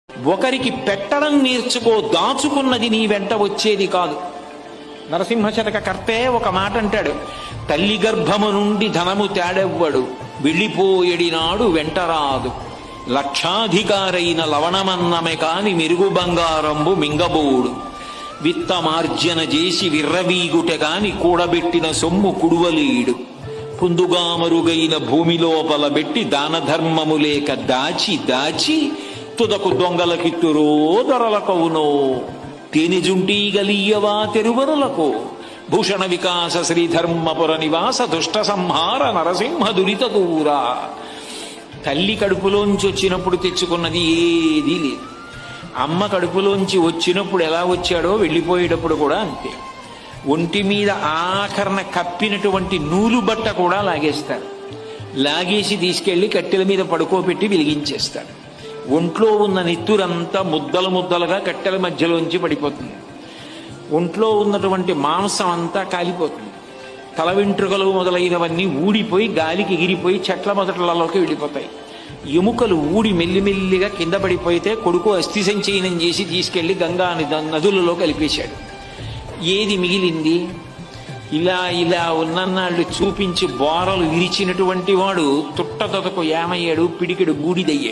ఒకరికి పెట్టడం నేర్చుకో, దాచుకున్నది నీ వెంట వచ్చేది కాదు. నరసింహశతక కర్తే ఒక మాట అంటాడు, తల్లి గర్భము నుండి ధనము తేడెవ్వడు, వెళ్ళిపోయేడినాడు వెంటరాదు. లక్షాధికారైన లవణమన్నమే కాని మెరుగు బంగారంబు మింగబోడు. విత్తమార్జన చేసి విర్రవీగుటె కాని కూడబెట్టిన సొమ్ము కుడువలేడు. పుందుగా మరుగైన భూమి లోపల పెట్టి దాన ధర్మము లేక దాచి దాచి తుదకు దొంగలకిత్తురో దొరలకవునో. తేనెజుంటీ గలీయవా తెరువరులకు, భూషణ వికాస శ్రీధర్మపుర నివాస దుష్ట సంహార నరసింహ దురిత దూరా. తల్లి కడుపులోంచి వచ్చినప్పుడు తెచ్చుకున్నది ఏదీ లేదు. అమ్మ కడుపులోంచి వచ్చినప్పుడు ఎలా వచ్చాడో వెళ్ళిపోయేటప్పుడు కూడా అంతే. ఒంటి మీద ఆఖరణ కప్పినటువంటి నూలు బట్ట కూడా లాగేస్తారు. లాగేసి తీసుకెళ్లి కట్టెల మీద పడుకోబెట్టి వెలిగించేస్తాడు. ఒంట్లో ఉన్న నెత్తురంతా ముద్దలు ముద్దలుగా కట్టెల మధ్యలోంచి పడిపోతుంది. ఒంట్లో ఉన్నటువంటి మాంసం అంతా కాలిపోతుంది. తల వెంట్రుకలు మొదలైనవన్నీ ఊడిపోయి గాలికి ఎగిరిపోయి చెట్ల మొదట్లలోకి వెళ్ళిపోతాయి. ఎముకలు ఊడి మెల్లిమెల్లిగా కింద పడిపోతే కొడుకు అస్థి సంచయనం చేసి తీసుకెళ్లి గంగా నదులలో కలిపేశాడు. ఏది మిగిలింది? ఇలా ఇలా ఉన్ననాళ్ళు చూపించి బోరలు విరిచినటువంటి వాడు తుట్టతొతకు ఏమయ్యాడు, పిడికెడు బూడిదయ్యాడు.